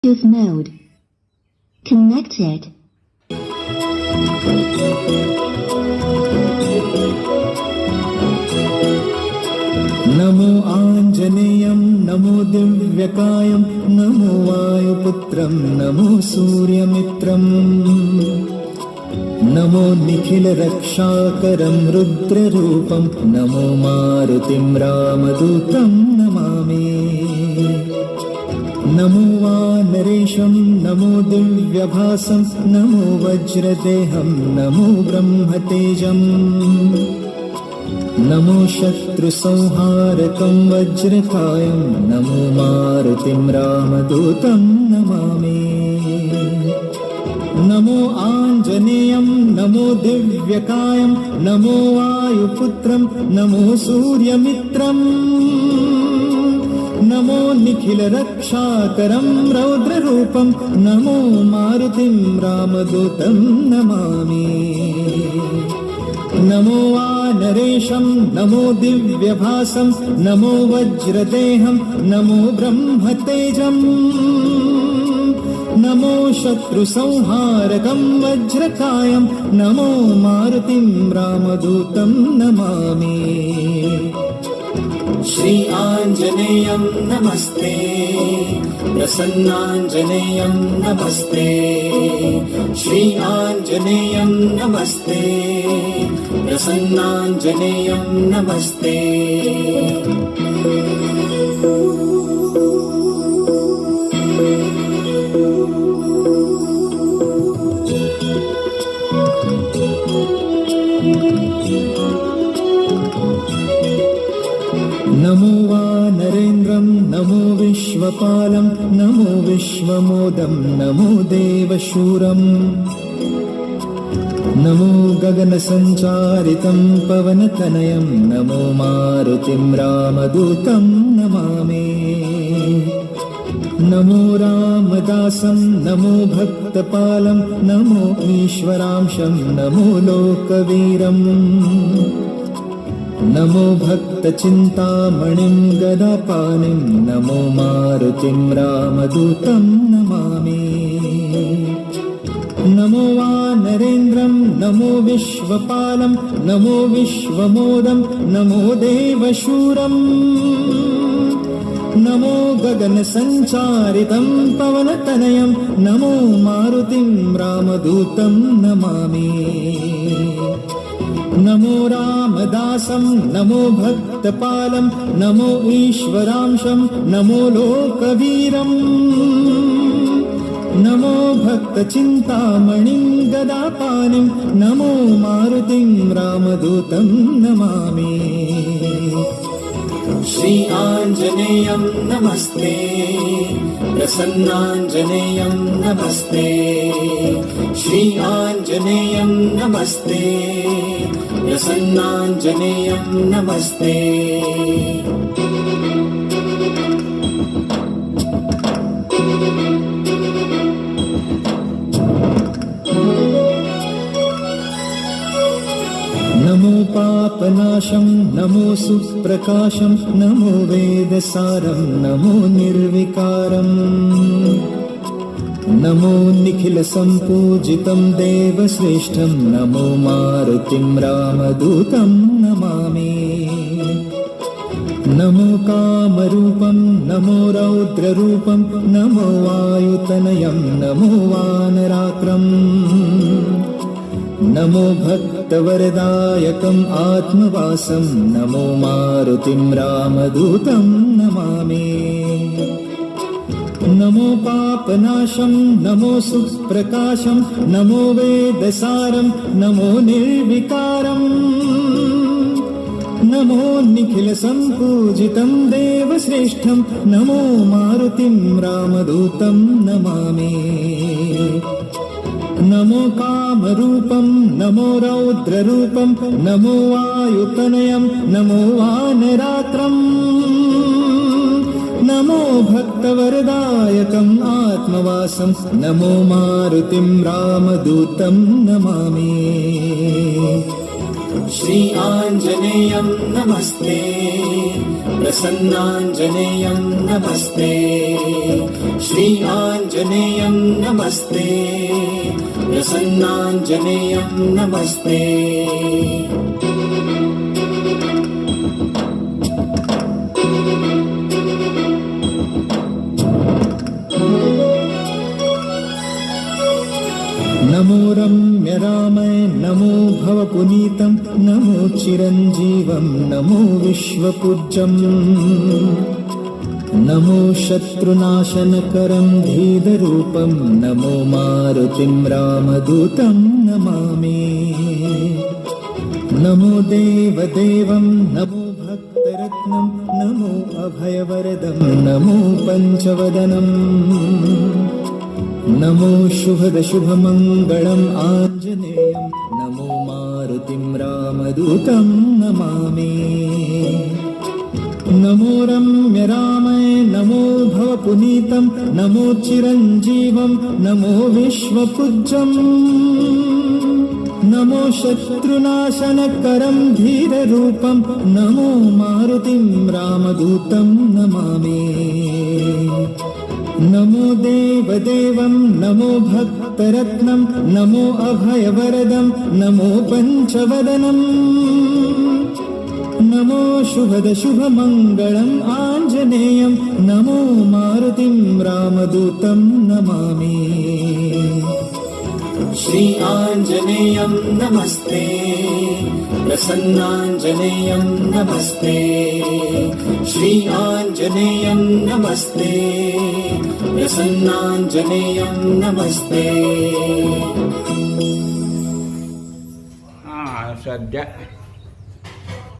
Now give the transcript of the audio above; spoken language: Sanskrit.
Bluetooth mode. Connected. नमो आञ्जनेयं नमो दिव्यकायं नमो वायुपुत्रं नमो सूर्यमित्रम् नमो निखिलरक्षाकरं रुद्ररूपं नमो मारुतिं रामदूतं नमामि नमो वानरेशं नमो दिव्यभासं नमो वज्रदेहं नमो ब्रह्मतेजम् नमो शत्रुसंहारकं वज्रकायं नमो मारुतिं रामदूतं नमामि नमो आञ्जनेयं नमो दिव्यकायं नमो वायुपुत्रं नमो सूर्यमित्रम् नमो निखिलरक्षाकरं रौद्ररूपं नमो मारुतिं रामदूतं नमामि नमो वानरेशं नमो दिव्यभासं नमो वज्रदेहं नमो ब्रह्मतेजम् नमो शत्रुसंहारकं वज्रकायं नमो मारुतिं रामदूतं नमामि श्री आञ्जनेयं नमस्ते प्रसन्नाञ्जनेयं नमस्ते श्री आञ्जनेयं नमस्ते प्रसन्नाञ्जनेयं नमस्ते नमो वानरेन्द्रं नमो विश्वपालं नमो विश्वमोदं नमो देवशूरम् नमो गगनसञ्चारितं पवनतनयं नमो मारुतिं रामदूतं नमामि नमो रामदासं नमो भक्तपालं नमो ईश्वरांशं नमो लोकवीरम् नमो भक्तचिन्तामणिं गदापाणिं नमो मारुतिं रामदूतं नमामि नमो वानरेन्द्रं नमो विश्वपालं नमो विश्वमोदं नमो देवशूरम् नमो गगनसञ्चारितं पवनतनयं नमो मारुतिं रामदूतं नमामि नमो रामदासं नमो भक्तपालं नमो ईश्वरांशं नमो लोकवीरम् नमो भक्तचिन्तामणिं गदापाणिं नमो मारुतिं रामदूतं नमामि श्री आञ्जनेयं नमस्ते प्रसन्नाञ्जनेयं नमस्ते श्री आञ्जनेयं नमस्ते प्रसन्नाञ्जनेयं नमस्ते नमो पापनाशं नमो सुप्रकाशं नमो वेदसारं नमो निर्विकारम् नमो निखिलसम्पूजितं देवश्रेष्ठं नमो मारुतिं रामदूतं नमामि नमो कामरूपं नमो रौद्ररूपं नमो वायुतनयं नमो वानरात्रम् नमो भक्तवरदायकम् आत्मवासं नमो मारुतिं रामदूतं नमामि नमो पापनाशं नमो सुप्रकाशं नमो वेदसारं नमो निर्विकारम् नमो निखिलसम्पूजितं देवश्रेष्ठं नमो मारुतिं रामदूतं नमामि नमो कामरूपं नमो रौद्ररूपं नमो वायुतनयं नमो वानरात्रम् नमो भक्तवरदायकम् आत्मवासं नमो मारुतिं रामदूतं नमामि श्री आञ्जनेयं नमस्ते प्रसन्नाञ्जनेयं नमस्ते श्री आञ्जनेयं नमस्ते प्रसन्नाञ्जनेयं नमस्ते नमो रम्य रामय नमो भवपुनीतं नमो चिरञ्जीवं नमो विश्वपूज्यम् नमो शत्रुनाशनकरं धीररूपं नमो मारुतिं रामदूतं नमामि नमो देवदेवं नमो भक्तरत्नं नमो अभयवरदं नमो पञ्चवदनम् नमो शुभदशुभमङ्गलम् आञ्जनेयं नमो मारुतिं रामदूतं नमामि नमो रम्य रामय नमो भवपुनीतं नमो चिरञ्जीवं नमो विश्वपूज्यम् नमो शत्रुनाशनकरं धीररूपं नमो मारुतिं रामदूतं नमामि नमो देवदेवं नमो भक्तरत्नं नमो अभयवरदं नमो पञ्चवदनम् नमो शुभदशुभमङ्गलम् आञ्जनेयं नमो मारुतिं रामदूतं नमामि श्री आञ्जनेयं नमस्ते प्रसन्नाञ्जनेयं नमस्ते श्री आञ्जनेयं नमस्ते प्रसन्नाञ्जनेयं नमस्ते सद्य